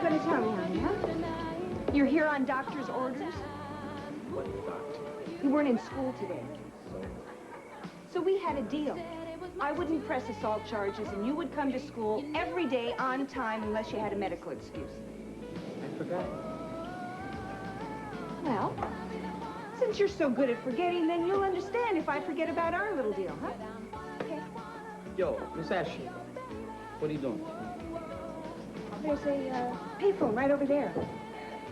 going to tell me, honey, huh? You're here on doctor's orders? What doctor? You weren't in school today. So we had a deal. I wouldn't press assault charges, and you would come to school every day on time unless you had a medical excuse. I forgot. Well, since you're so good at forgetting, then you'll understand if I forget about our little deal, huh? Okay. Yo, Miss Ashley, what are you doing? There's a payphone right over there.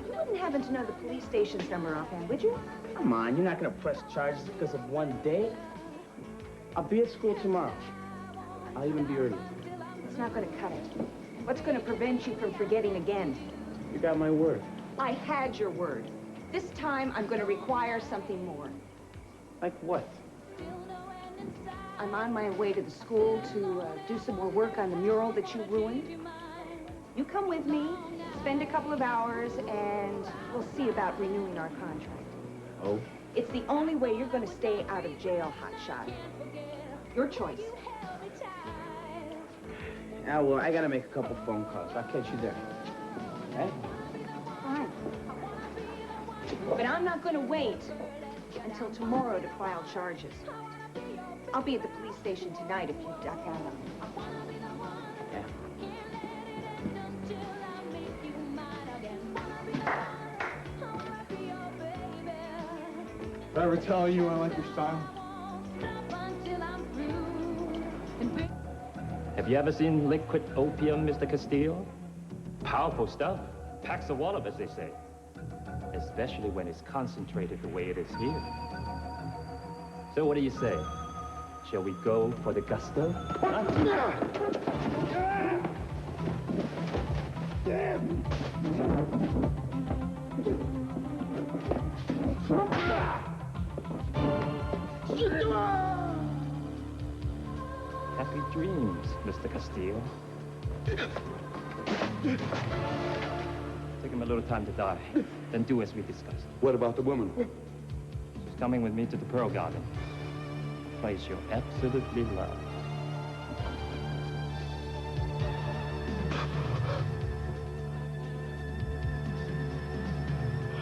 You wouldn't happen to know the police station's number offhand, would you? Come on, you're not gonna press charges because of one day. I'll be at school tomorrow. I'll even be early. It's not going to cut it. What's going to prevent you from forgetting again? You got my word. I had your word. This time, I'm going to require something more. Like what? I'm on my way to the school to do some more work on the mural that you ruined. You come with me, spend a couple of hours, and we'll see about renewing our contract. Oh? It's the only way you're going to stay out of jail, hotshot. Your choice. Yeah, well, I gotta make a couple phone calls. I'll catch you there. Okay? Fine. But I'm not going to wait until tomorrow to file charges. I'll be at the police station tonight if you duck out on me. Yeah. Did I ever tell you I like your style? Have you ever seen liquid opium, Mr. Castillo? Powerful stuff. Packs a wallop, as they say. Especially when it's concentrated the way it is here. So what do you say? Shall we go for the gusto? Huh? Happy dreams, Mr. Castillo. Take him a little time to die, then do as we discussed. What about the woman? She's coming with me to the Pearl Garden. A place you'll absolutely love.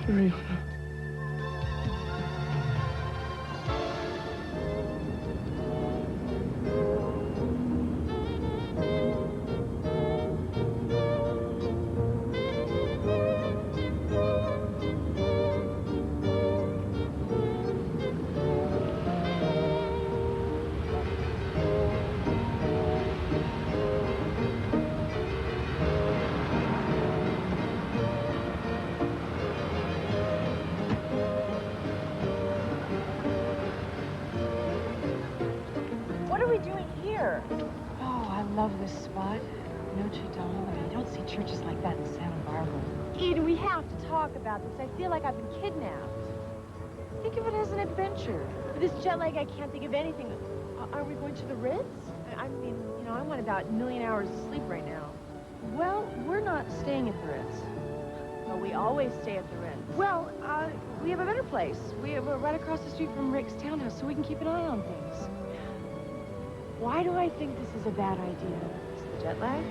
Adriana. Eden, we have to talk about this. I feel like I've been kidnapped. Think of it as an adventure. With this jet lag, I can't think of anything. Are we going to the Ritz? I mean, you know, I want about 1 million hours of sleep right now. Well, we're not staying at the Ritz. Well, we always stay at the Ritz. Well, we have a better place. We're right across the street from Rick's townhouse, so we can keep an eye on things. Why do I think this is a bad idea? Is it the jet lag?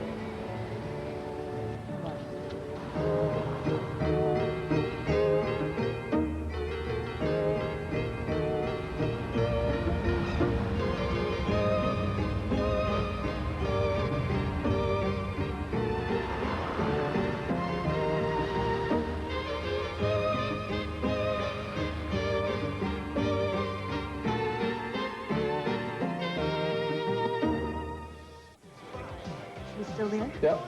Still there? Yep.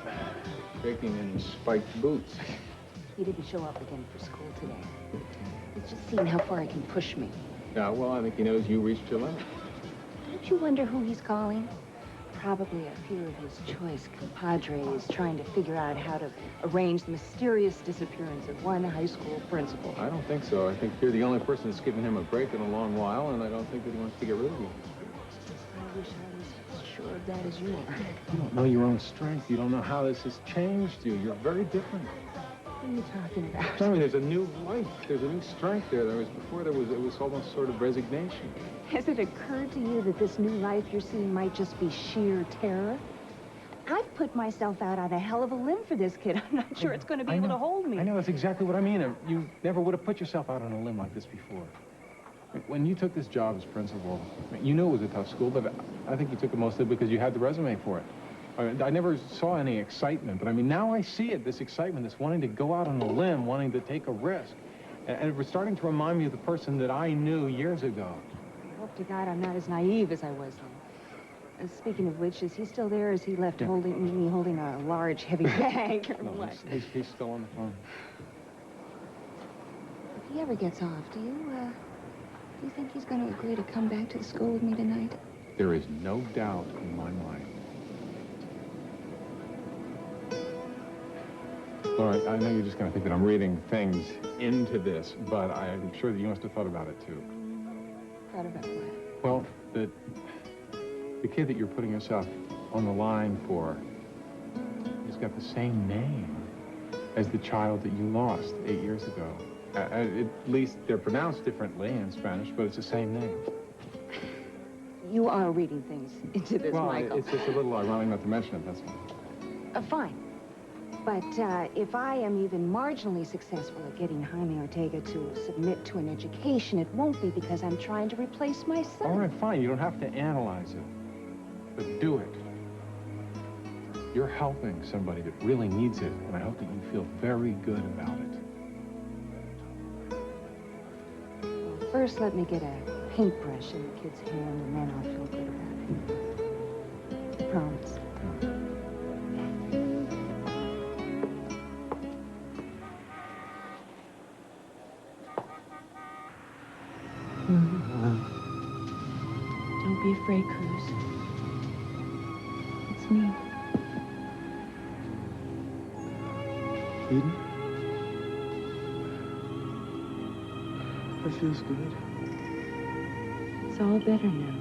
Breaking in spiked boots. He didn't show up again for school today. He's just seeing how far he can push me. Yeah, well, I think he knows you reached your limit. Don't you wonder who he's calling? Probably a few of his choice compadres trying to figure out how to arrange the mysterious disappearance of one high school principal. I don't think so. I think you're the only person that's given him a break in a long while, and I don't think that he wants to get rid of you. I wish I was as sure of that as you are. You don't know your own strength. You don't know how this has changed you. You're very different. What are you talking about? Tell me, there's a new life. There's a new strength there. Before it was almost sort of resignation. Has it occurred to you that this new life you're seeing might just be sheer terror? I've put myself out on a hell of a limb for this kid. I'm not sure it's going to be able to hold me. I know, that's exactly what I mean. You never would have put yourself out on a limb like this before. When you took this job as principal, you knew it was a tough school, but I think you took it mostly because you had the resume for it. I never saw any excitement, but I mean, now I see it, this excitement, this wanting to go out on a limb, wanting to take a risk. And it was starting to remind me of the person that I knew years ago. I hope to God I'm not as naive as I was then. Speaking of which, is he still there, or is he left holding a large, heavy bag, or No, what? he's still on the phone. If he ever gets off, do you think he's going to agree to come back to the school with me tonight? There is no doubt in my mind. Laura, I know you're just going to think that I'm reading things into this, but I'm sure that you must have thought about it, too. Thought about what? Well, the kid that you're putting yourself on the line for has got the same name as the child that you lost 8 years ago. At least they're pronounced differently in Spanish, but it's the same name. You are reading things into this, Michael. Well, it's just a little ironic not to mention it, that's all. Fine. But if I am even marginally successful at getting Jaime Ortega to submit to an education, it won't be because I'm trying to replace my son. All right, fine. You don't have to analyze it, but do it. You're helping somebody that really needs it, and I hope that you feel very good about it. Well, first, let me get a paintbrush in the kid's hand, and then I'll feel good about it. Promise. Don't be afraid, Cruz. It's me. Eden? That feels good. It's all better now.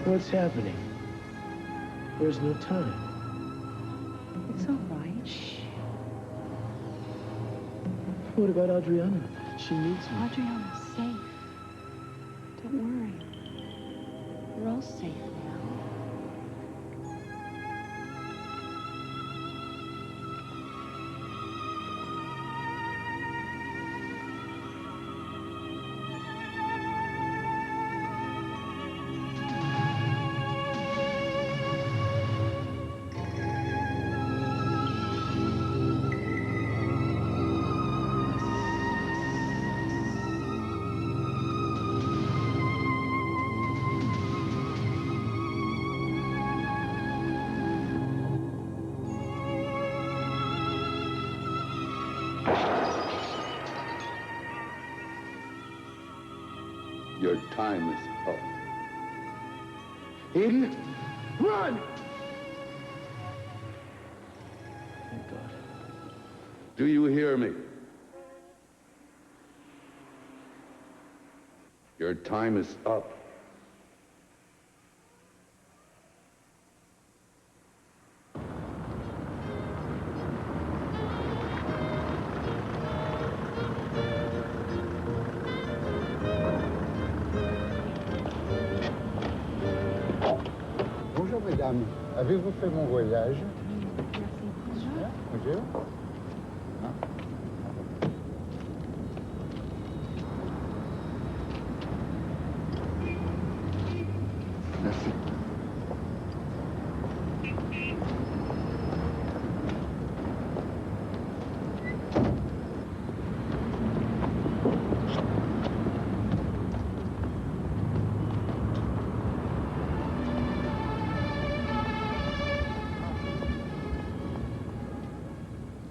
What's happening? There's no time. It's all right. Shh. What about Adriana? She needs me. Adriana's safe. Don't worry. We're all safe now. Your time is up. Eden, run! Thank God. Do you hear me? Your time is up. Bonjour mesdames, avez-vous fait mon voyage? Merci. Bonjour. Merci.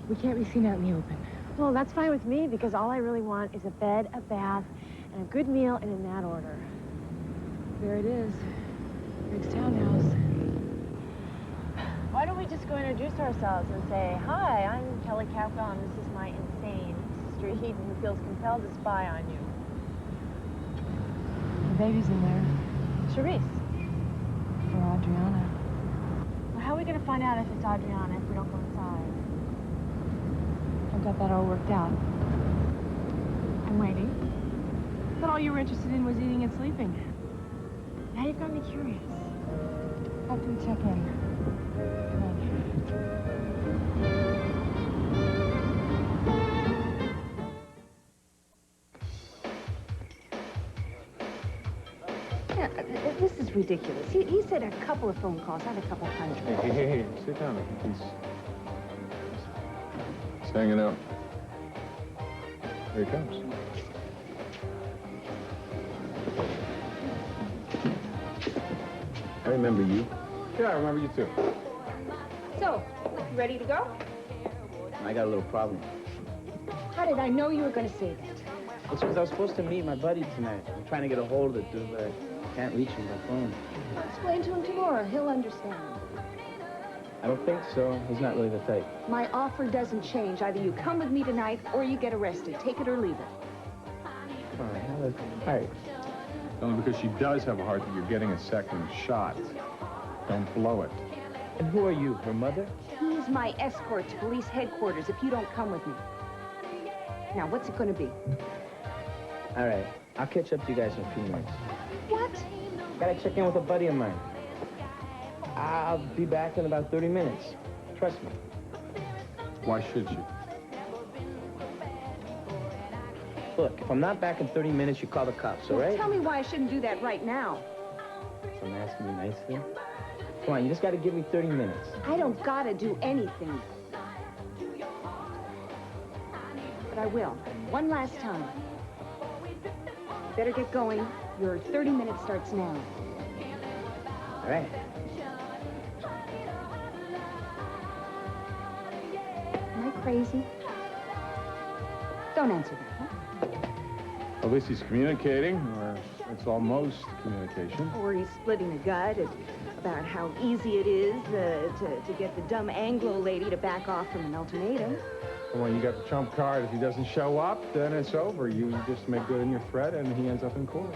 We can't be seen out in the open. Well, that's fine with me, because all I really want is a bed, a bath, and a good meal, and in that order. There it is. Rick's townhouse. Why don't we just go introduce ourselves and say, hi, I'm Kelly Capwell, and this is my insane sister Eden, who feels compelled to spy on you. The baby's in there. Charisse. For Adriana. Well, how are we going to find out if it's Adriana if we don't go inside? I've got that all worked out. I'm waiting. thought all you were interested in was eating and sleeping. Now you've got me curious. After we check in. This is ridiculous. He said a couple of phone calls, not a couple hundred. Hey, sit down. He's hanging out. Here he comes. I remember you. Yeah, I remember you too. So, you ready to go? I got a little problem. How did I know you were going to say that? It's because I was supposed to meet my buddy tonight. I'm trying to get a hold of the dude, but I can't reach him by phone. I'll explain to him tomorrow. He'll understand. I don't think so. He's not really the type. My offer doesn't change. Either you come with me tonight or you get arrested. Take it or leave it. All right. Only because she does have a heart that you're getting a second shot. Don't blow it. And who are you, her mother? He's my escort to police headquarters if you don't come with me. Now, what's it going to be? All right. I'll catch up to you guys in a few minutes. What? Gotta check in with a buddy of mine. I'll be back in about 30 minutes. Trust me. Why should you? Look, if I'm not back in 30 minutes, you call the cops, all right? Tell me why I shouldn't do that right now. So I'm asking you nicely. Come on, you just gotta give me 30 minutes. I don't gotta do anything. But I will. One last time. Better get going. Your 30 minutes starts now. All right. Am I crazy? Don't answer that, huh? At least he's communicating, or it's almost communication. Or he's splitting a gut about how easy it is to get the dumb Anglo lady to back off from an ultimatum. And when you got the trump card, if he doesn't show up, then it's over. You just make good on your threat, and he ends up in court.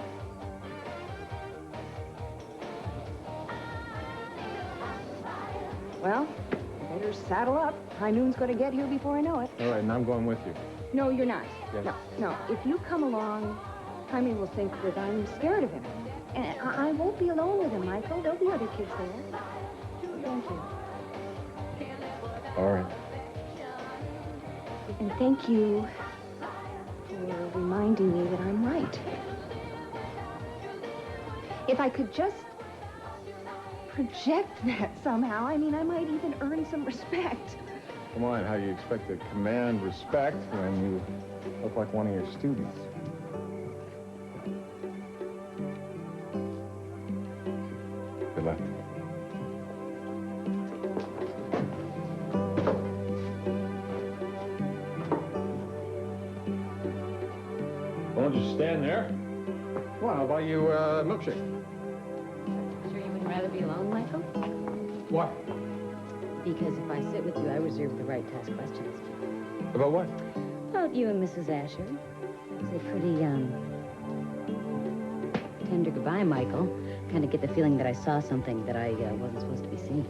Well, better saddle up. High noon's going to get here before I know it. All right, and I'm going with you. No, you're not. Yes. No. If you come along, Jaime will think that I'm scared of him. And I won't be alone with him, Michael. There'll be other kids there. Thank you. All right. And thank you for reminding me that I'm right. If I could just project that somehow, I mean, I might even earn some respect. Come on, how do you expect to command respect when you look like one of your students? Good luck. Why don't you stand there? Come on, I'll buy you a milkshake. Sure you wouldn't rather be alone, Michael? What? Because if I sit with you, I reserve the right to ask questions. About what? About you and Mrs. Asher. It was a pretty, tender goodbye, Michael. Kind of get the feeling that I saw something that I wasn't supposed to be seeing.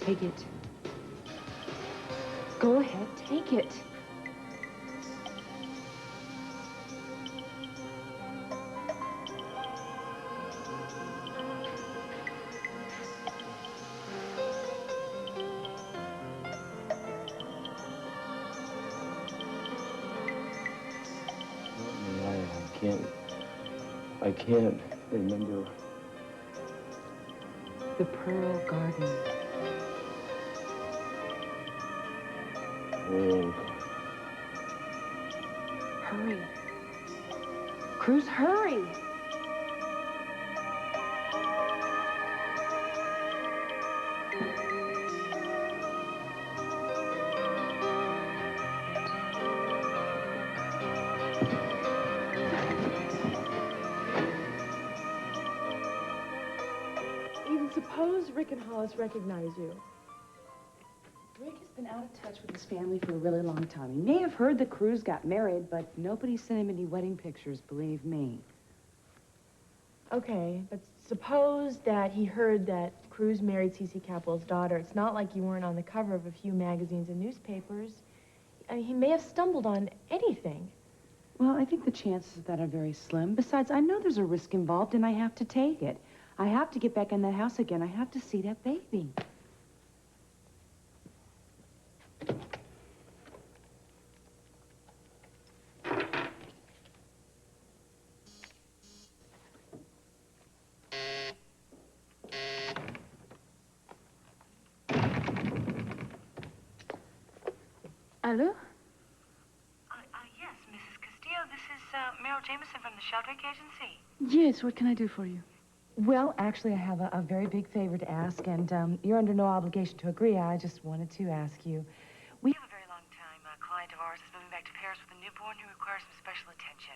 Take it. Go ahead, take it. I can't remember. The Pearl Garden. Oh. Hurry. Cruz, hurry! Even suppose Rick and Hollis recognize you. Rick has been out of touch with his family for a really long time. He may have heard that Cruz got married, but nobody sent him any wedding pictures, believe me. Okay, but suppose that he heard that Cruz married C.C. Capwell's daughter. It's not like you weren't on the cover of a few magazines and newspapers. I mean, he may have stumbled on anything. Well, I think the chances of that are very slim. Besides, I know there's a risk involved, and I have to take it. I have to get back in that house again. I have to see that baby. Hello? Yes, Mrs. Castillo. This is Meryl Jameson from the Sheldrake Agency. Yes, what can I do for you? Well, actually, I have a very big favor to ask, and you're under no obligation to agree. I just wanted to ask you. We have a very long-time client of ours is moving back to Paris with a newborn who requires some special attention.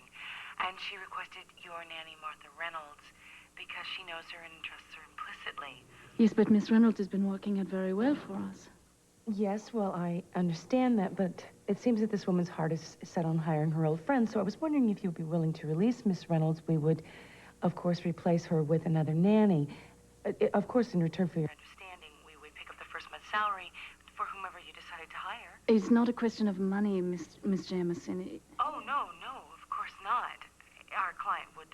And she requested your nanny, Martha Reynolds, because she knows her and trusts her implicitly. Yes, but Miss Reynolds has been working out very well for us. Yes, well, I understand that, but it seems that this woman's heart is set on hiring her old friend, so I was wondering if you'd be willing to release Miss Reynolds. We would, of course, replace her with another nanny. Of course, in return for your understanding, we would pick up the first month's salary for whomever you decided to hire. It's not a question of money, Miss Jameson. Oh, no, of course not. Our client would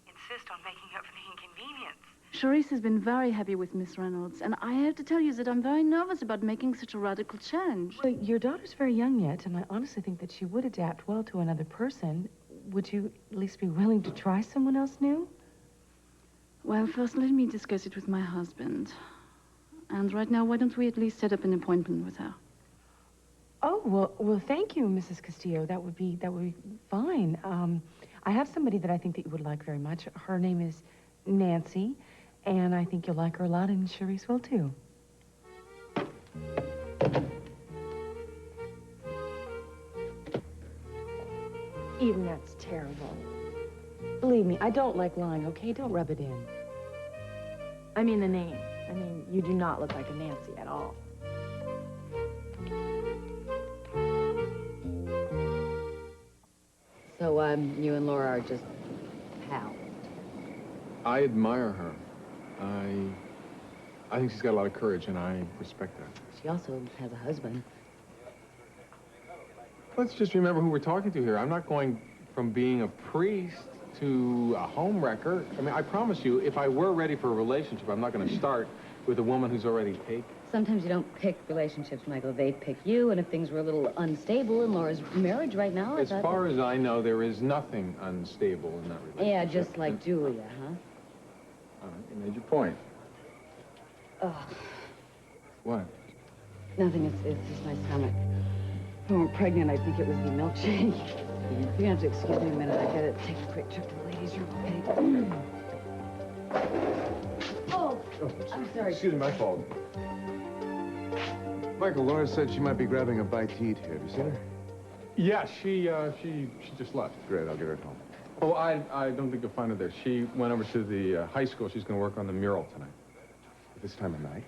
insist on making up for the inconvenience. Charisse has been very happy with Miss Reynolds, and I have to tell you that I'm very nervous about making such a radical change. Well, your daughter's very young yet, and I honestly think that she would adapt well to another person. Would you at least be willing to try someone else new? Well, first let me discuss it with my husband. And right now, why don't we at least set up an appointment with her? Oh, well, thank you, Mrs. Castillo. That would be fine. I have somebody that I think that you would like very much. Her name is Nancy, and I think you'll like her a lot, and Charisse will, too. Even that's terrible. Believe me, I don't like lying, okay? Don't rub it in. I mean the name. I mean, you do not look like a Nancy at all. So, you and Laura are just pals. I admire her. I think she's got a lot of courage, and I respect that. She also has a husband. Let's just remember who we're talking to here. I'm not going from being a priest to a homewrecker. I mean, I promise you, if I were ready for a relationship, I'm not going to start with a woman who's already taken. Sometimes you don't pick relationships, Michael. They pick you, and if things were a little unstable in Laura's marriage right now... As far as I know, there is nothing unstable in that relationship. Yeah, just like Julia, huh? All right, you made your point. Ugh. What? Nothing, it's just my stomach. If I weren't pregnant, I think it was the milkshake. You're gonna have to excuse me a minute. I gotta take a quick trip to the ladies' room, okay? Oh, I'm sorry. Excuse me, my fault. Michael, Laura said she might be grabbing a bite to eat here. Have you seen her? Yeah, she just left. Great, I'll get her home. Oh, I don't think you'll find her there. She went over to the high school. She's going to work on the mural tonight. At this time of night?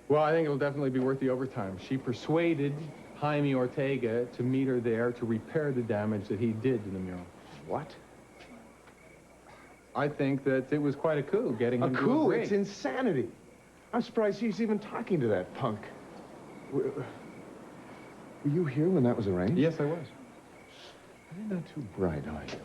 Well, I think it'll definitely be worth the overtime. She persuaded Jaime Ortega to meet her there to repair the damage that he did to the mural. What? I think that it was quite a coup getting him to agree. It's insanity. I'm surprised he's even talking to that punk. Were you here when that was arranged? Yes, I was. You're not too bright, are you?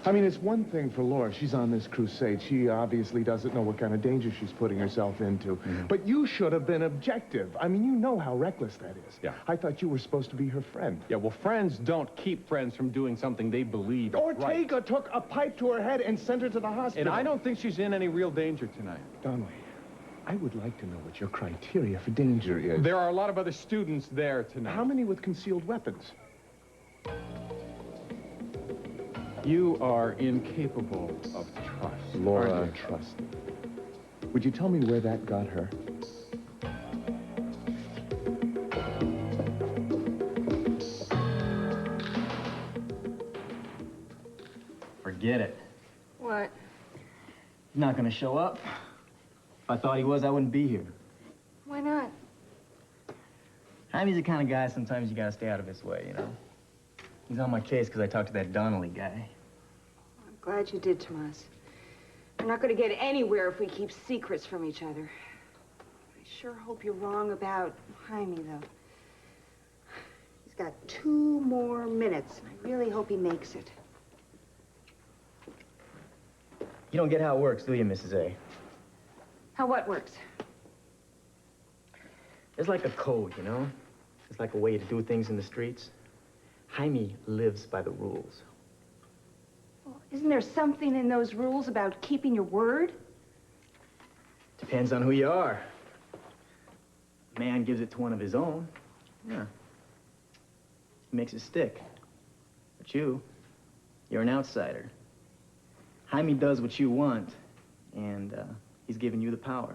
I mean, it's one thing for Laura. She's on this crusade. She obviously doesn't know what kind of danger she's putting herself into. But you should have been objective. I mean, you know how reckless that is. Yeah. I thought you were supposed to be her friend. Yeah, well, friends don't keep friends from doing something they believe is right. Ortega took a pipe to her head and sent her to the hospital. And I don't think she's in any real danger tonight. Donnelly, I would like to know what your criteria for danger is. There are a lot of other students there tonight. How many with concealed weapons? You are incapable of trust. Laura, trust. Would you tell me where that got her? Forget it. What? He's not gonna show up. If I thought he was, I wouldn't be here. Why not? Jaime's the kind of guy sometimes you gotta stay out of his way, you know? He's on my case because I talked to that Donnelly guy. I'm glad you did, Tomas. We're not going to get anywhere if we keep secrets from each other. I sure hope you're wrong about Jaime, though. He's got 2 more minutes, and I really hope he makes it. You don't get how it works, do you, Mrs. A? How what works? There's like a code, you know? It's like a way to do things in the streets. Jaime lives by the rules. Well, isn't there something in those rules about keeping your word? Depends on who you are. A man gives it to one of his own. Yeah. He makes it stick. But you're an outsider. Jaime does what you want, and he's giving you the power.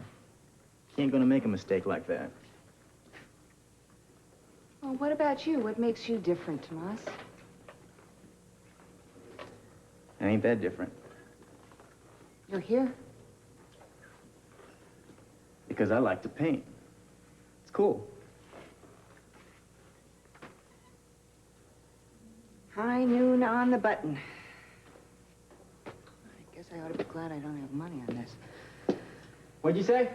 He ain't gonna make a mistake like that. Well, what about you? What makes you different, Tomas? I ain't that different. You're here? Because I like to paint. It's cool. High noon on the button. I guess I ought to be glad I don't have money on this. What'd you say?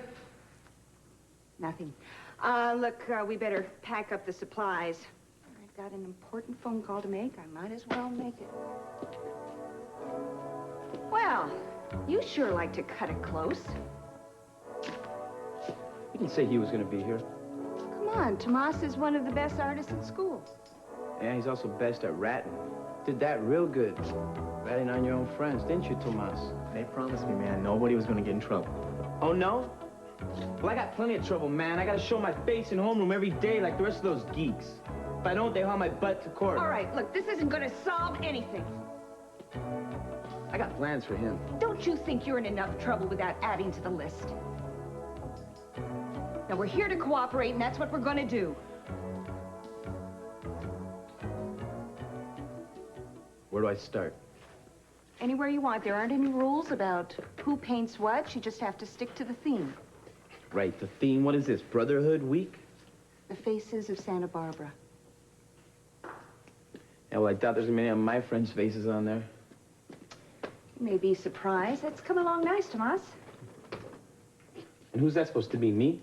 Nothing. Look, we better pack up the supplies. I've got an important phone call to make. I might as well make it. Well, you sure like to cut it close. He didn't say he was going to be here. Come on, Tomas is one of the best artists in school. Yeah, he's also best at ratting. Did that real good. Ratting on your own friends, didn't you, Tomas? They promised me, man, nobody was gonna get in trouble. Oh, no? Well, I got plenty of trouble, man. I gotta show my face in homeroom every day like the rest of those geeks. If I don't, they haul my butt to court. All right, look, this isn't gonna solve anything. I got plans for him. Don't you think you're in enough trouble without adding to the list? Now, we're here to cooperate, and that's what we're gonna do. Where do I start? Anywhere you want. There aren't any rules about who paints what. You just have to stick to the theme. Right, the theme. What is this, Brotherhood Week? The faces of Santa Barbara. Yeah, well, I doubt there's many of my friends' faces on there. You may be surprised. That's come along nice, Tomas. And who's that supposed to be, me?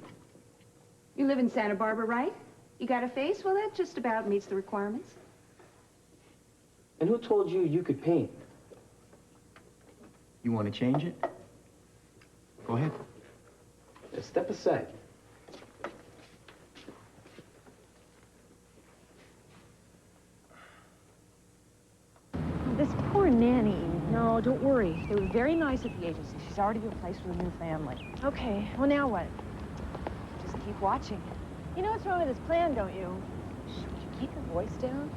You live in Santa Barbara, right? You got a face? Well, that just about meets the requirements. And who told you you could paint? You want to change it? Go ahead. Yeah, step aside. This poor nanny. No, don't worry. They were very nice at the agency. She's already replaced with a new family. Okay, well, now what? Just keep watching. You know what's wrong with this plan, don't you? Shh, would you keep your voice down?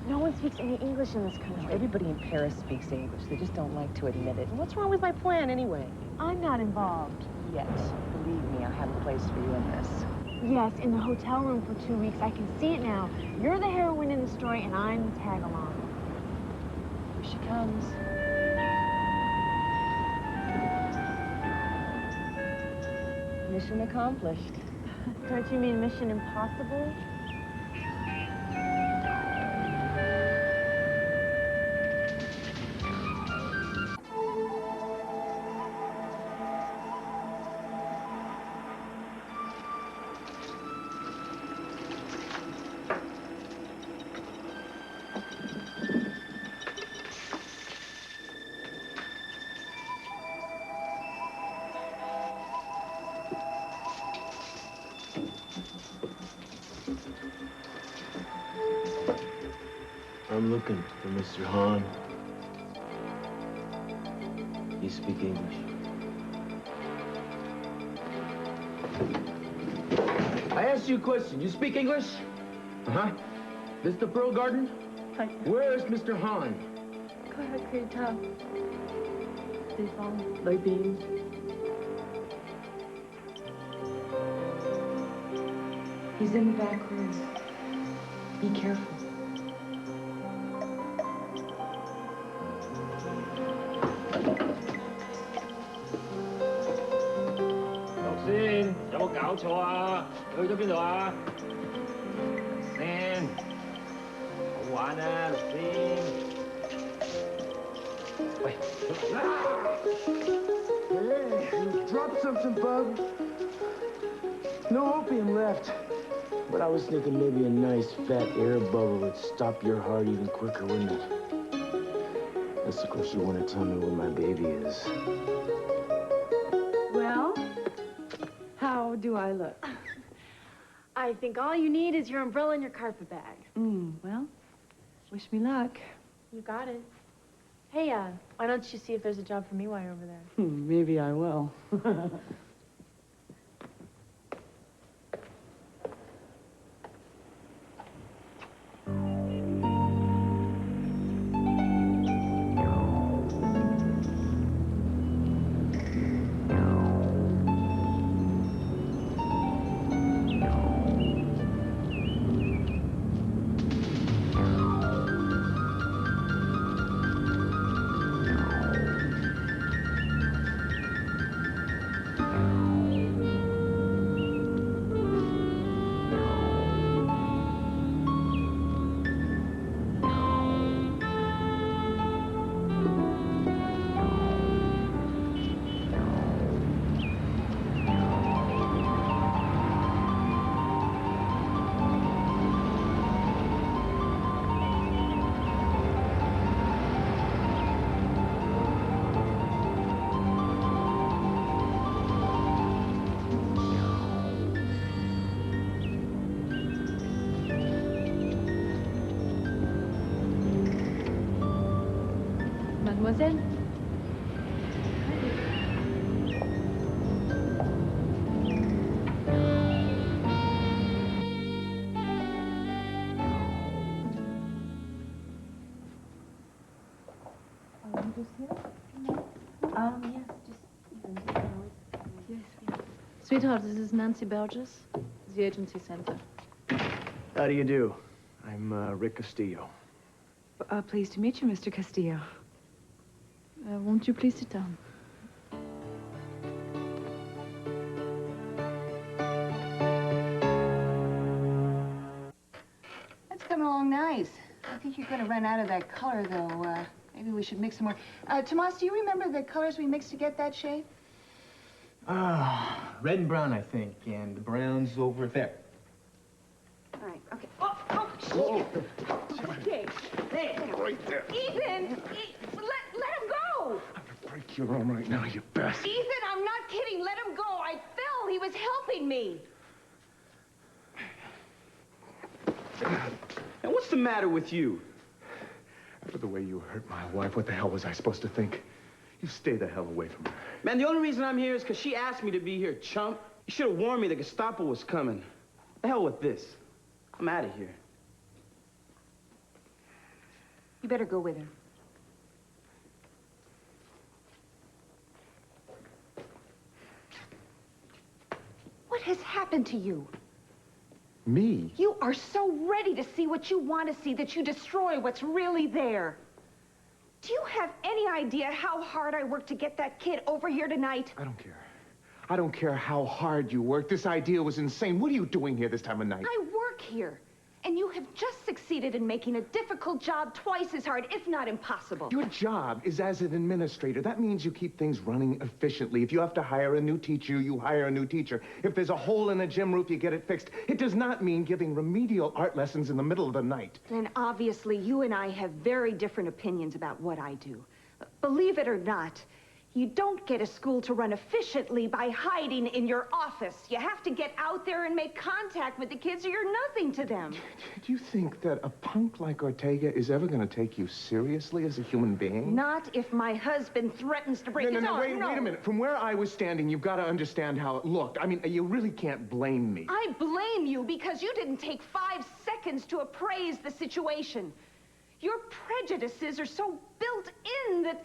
No one speaks any English in this country. Everybody in Paris speaks English. They just don't like to admit it. And what's wrong with my plan, anyway? I'm not involved. Yet, believe me, I have a place for you in this. Yes, in the hotel room for 2 weeks. I can see it now. You're the heroine in the story, and I'm the tag-along. Here she comes. Mission accomplished. Don't you mean Mission Impossible? I'm looking for Mr. Han. You speak English? I asked you a question. You speak English? Uh-huh. This the Pearl Garden? Hi. Where is Mr. Han? He's in the back room. Be careful.先，有冇搞錯啊？去咗邊度啊？先，好玩啊，先。喂， Hey, you dropped something, bub. No opium left. But I was thinking maybe a nice fat air bubble would stop your heart even quicker, wouldn't it? Unless, of course, you want to tell me where my baby is. Well, how do I look? I think all you need is your umbrella and your carpet bag. Well, wish me luck. You got it. Hey, why don't you see if there's a job for me while you're over there? Maybe I will. Mademoiselle? Sweetheart, this is Nancy Burgess, the agency center. How do you do? I'm Rick Castillo. Pleased to meet you, Mr. Castillo. Won't you please sit down? That's coming along nice. I think you're going to run out of that color, though. Maybe we should mix some more. Tomas, do you remember the colors we mixed to get that shade? Red and brown, I think, and the brown's over there. All right, okay. Oh, okay. There. Right there. Ethan! Let him go! Break your arm right now, you bastard. Ethan, I'm not kidding. Let him go. I fell. He was helping me. And what's the matter with you? After the way you hurt my wife, what the hell was I supposed to think? You stay the hell away from her. Man, the only reason I'm here is because she asked me to be here, chump. You should have warned me the Gestapo was coming. The hell with this. I'm out of here. You better go with her. What has happened to you? Me? You are so ready to see what you want to see that you destroy what's really there. Do you have any idea how hard I worked to get that kid over here tonight? I don't care. I don't care how hard you work. This idea was insane. What are you doing here this time of night? I work here. And you have just succeeded in making a difficult job twice as hard, if not impossible. Your job is as an administrator. That means you keep things running efficiently. If you have to hire a new teacher, you hire a new teacher. If there's a hole in a gym roof, you get it fixed. It does not mean giving remedial art lessons in the middle of the night. And obviously, you and I have very different opinions about what I do. Believe it or not, You don't get a school to run efficiently by hiding in your office. You have to get out there and make contact with the kids or you're nothing to them. Do you think that a punk like Ortega is ever going to take you seriously as a human being? Not if my husband threatens to break his arm. Wait a minute. From where I was standing, you've got to understand how it looked. I mean, you really can't blame me. I blame you because you didn't take 5 seconds to appraise the situation. Your prejudices are so built in that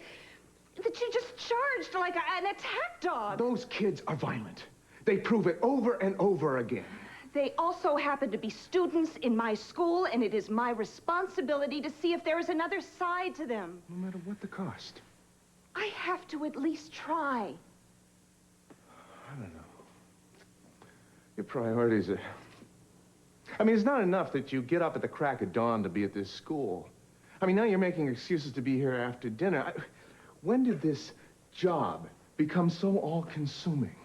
you just charged like an attack dog. Those kids are violent. They prove it over and over again. They also happen to be students in my school, and it is my responsibility to see if there is another side to them. No matter what the cost. I have to at least try. I don't know. Your priorities are... I mean, it's not enough that you get up at the crack of dawn to be at this school. I mean, now you're making excuses to be here after dinner. When did this job become so all-consuming?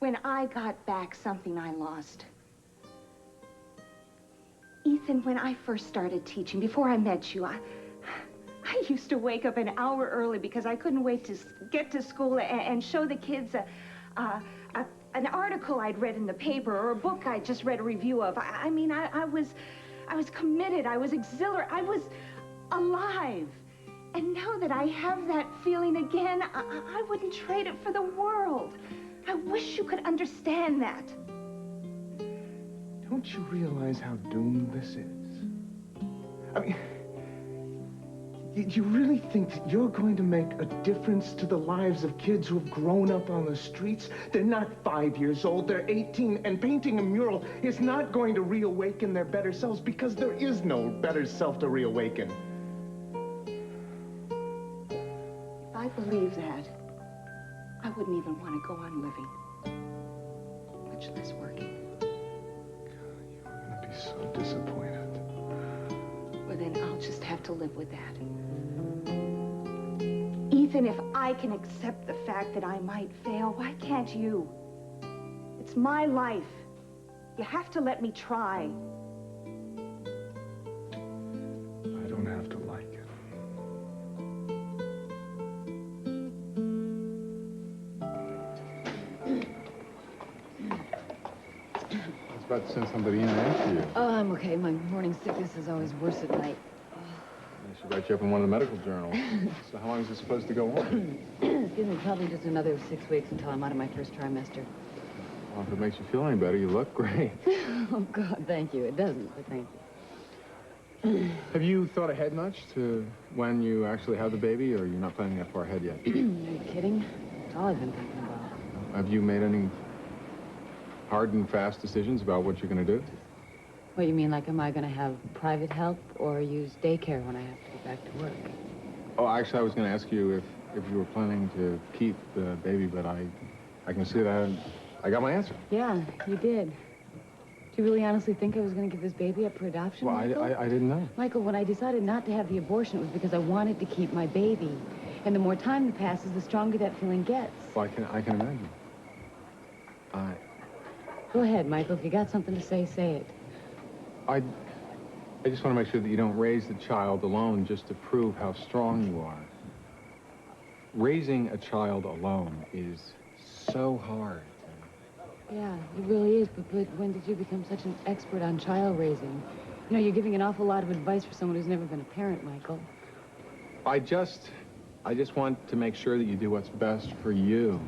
When I got back something I lost. Ethan, when I first started teaching, before I met you, I used to wake up an hour early because I couldn't wait to get to school and show the kids an article I'd read in the paper or a book I'd just read a review of. I mean, I was committed, I was exhilarated, I was alive. And now that I have that feeling again, I wouldn't trade it for the world. I wish you could understand that. Don't you realize how doomed this is? I mean, you really think that you're going to make a difference to the lives of kids who have grown up on the streets? They're not 5 years old, they're 18, and painting a mural is not going to reawaken their better selves because there is no better self to reawaken. If I believed that, I wouldn't even want to go on living, much less working. God, you're going to be so disappointed. Well, then I'll just have to live with that. Ethan, if I can accept the fact that I might fail, why can't you? It's my life. You have to let me try. I don't have to like it. I was about to send somebody in after you. Oh, I'm okay. My morning sickness is always worse at night. I should write you up in one of the medical journals. So how long is this supposed to go on? Excuse me, probably just another 6 weeks until I'm out of my first trimester. Well, if it makes you feel any better, you look great. Oh, God, thank you. It doesn't, but thank you. Have you thought ahead much to when you actually have the baby, or you're not planning that far ahead yet? Are you kidding? That's all I've been thinking about. Have you made any hard and fast decisions about what you're going to do? What, you mean, like, am I going to have private help or use daycare when I have to go back to work? Oh, actually, I was going to ask you if you were planning to keep the baby, but I can see that I got my answer. Yeah, you did. Do you really honestly think I was going to give this baby up for adoption, Well, Michael? I didn't know. Michael, when I decided not to have the abortion, it was because I wanted to keep my baby. And the more time that passes, the stronger that feeling gets. Well, I can imagine. Go ahead, Michael. If you got something to say, say it. I just want to make sure that you don't raise the child alone just to prove how strong you are. Raising a child alone is so hard. Yeah, it really is, but when did you become such an expert on child raising? You know, you're giving an awful lot of advice for someone who's never been a parent, Michael. I just want to make sure that you do what's best for you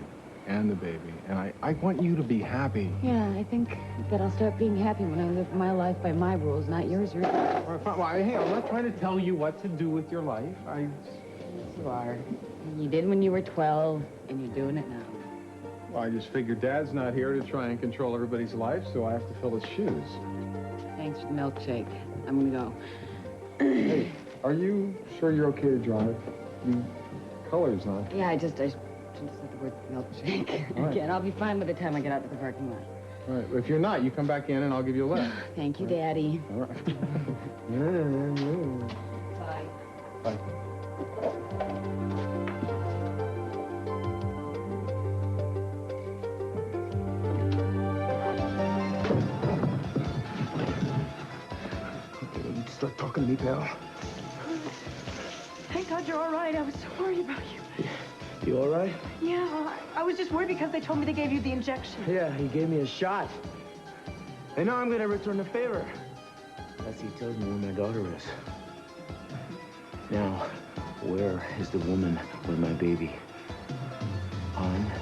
and the baby. And I want you to be happy. Yeah, I think that I'll start being happy when I live my life by my rules, not yours. Yours. Well, hey, I'm not trying to tell you what to do with your life. Yes, you are. You did when you were 12, and you're doing it now. Well, I just figured Dad's not here to try and control everybody's life, so I have to fill his shoes. Thanks for the milkshake. I'm gonna go. Hey, are you sure you're okay to drive? Color's not. Yeah, I just said the word milkshake. Right. Again, I'll be fine by the time I get out to the parking lot. All right, if you're not, you come back in and I'll give you a lift. Thank you, Daddy. All right. Bye. Bye. Start talking to me, pal. Thank God you're all right. I was so worried about you. You all right? Yeah, I was just worried because they told me they gave you the injection. Yeah, he gave me a shot. And now I'm gonna return the favor. Unless he tells me where my daughter is. Now, where is the woman with my baby? Han,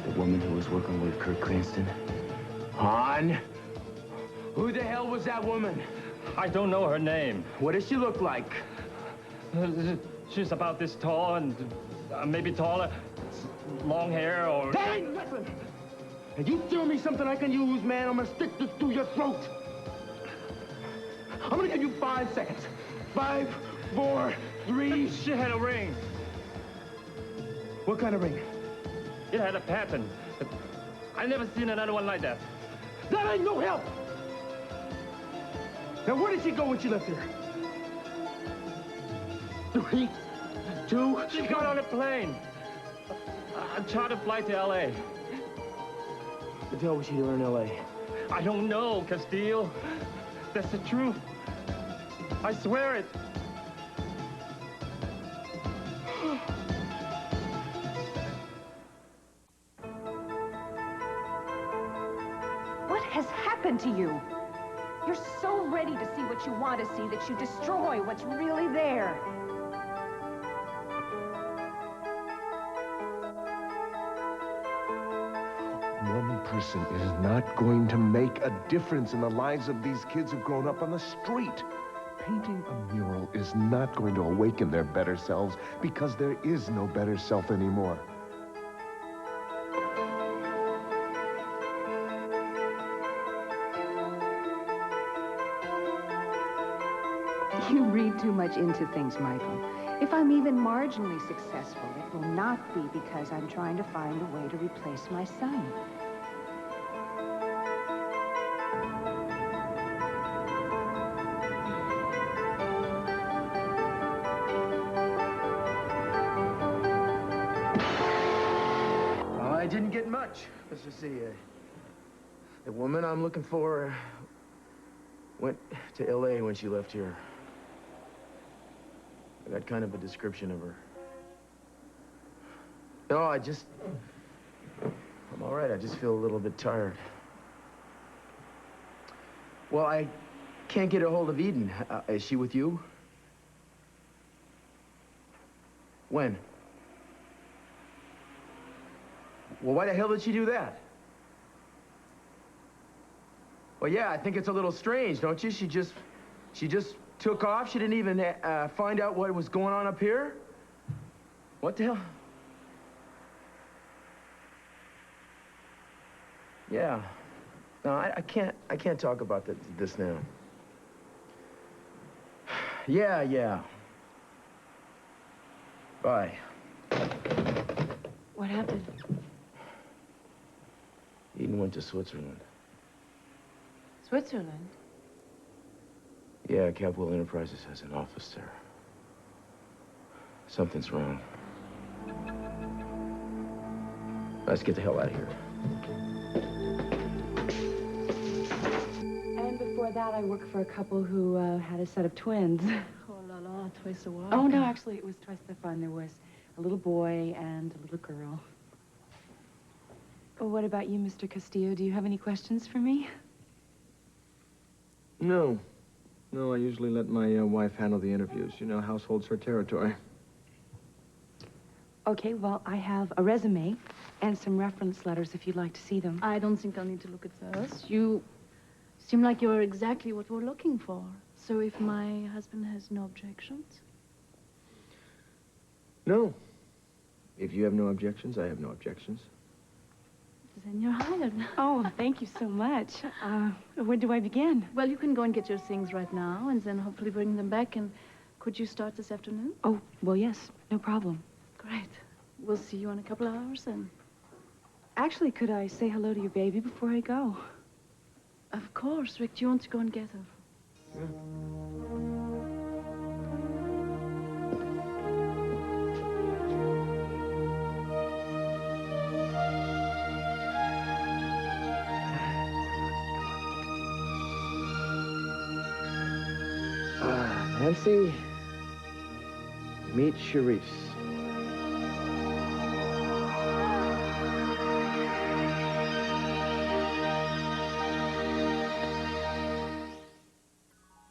the woman who was working with Kurt Cranston? Han? Who the hell was that woman? I don't know her name. What does she look like? She's about this tall and maybe taller. Long hair or... That ain't nothing! If you tell me something I can use, man, I'm gonna stick this through your throat. I'm gonna give you 5 seconds. 5, 4, 3... She had a ring. What kind of ring? It had a pattern. I never seen another one like that. That ain't no help! Now, where did she go when she left here? 3, 2... She got on a plane. A charter flight to L.A. What the hell was she doing in L.A.? I don't know, Castillo. That's the truth. I swear it. What has happened to you? You're so ready to see what you want to see that you destroy what's really there. One person is not going to make a difference in the lives of these kids who've grown up on the street. Painting a mural is not going to awaken their better selves because there is no better self anymore. You read too much into things, Michael. If I'm even marginally successful, it will not be because I'm trying to find a way to replace my son. I didn't get much. Let's just see. The woman I'm looking for went to L.A. when she left here. I got kind of a description of her. No, I'm all right. I just feel a little bit tired. Well, I can't get a hold of Idен. Is she with you? When? Well, why the hell did she do that? Well, yeah, I think it's a little strange, don't you? She just took off. She didn't even find out what was going on up here. What the hell? Yeah. No, I can't talk about this now. Yeah. Bye. What happened? Idен went to Switzerland. Switzerland? Yeah, Capwell Enterprises has an office there. Something's wrong. Let's get the hell out of here. And before that, I worked for a couple who had a set of twins. Oh la la, twice the work. Oh, no, actually, it was twice the fun. There was a little boy and a little girl. Oh, what about you, Mr. Castillo? Do you have any questions for me? No. No, I usually let my wife handle the interviews. You know, household's her territory. Okay, well, I have a resume and some reference letters if you'd like to see them. I don't think I'll need to look at those. You seem like you're exactly what we're looking for. So if my husband has no objections? No. If you have no objections, I have no objections. Then you're hired. Oh, thank you so much. When do I begin? Well, you can go and get your things right now and then hopefully bring them back. And could you start this afternoon? Oh, well, yes, no problem. Great. We'll see you in a couple of hours then. Actually, could I say hello to your baby before I go? Of course. Rick, do you want to go and get her? Yeah. Nancy, meet Sharice.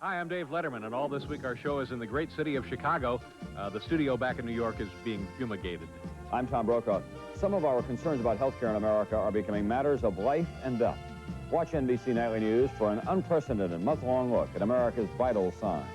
Hi, I'm Dave Letterman, and all this week our show is in the great city of Chicago. The studio back in New York is being fumigated. I'm Tom Brokaw. Some of our concerns about health care in America are becoming matters of life and death. Watch NBC Nightly News for an unprecedented month-long look at America's vital signs.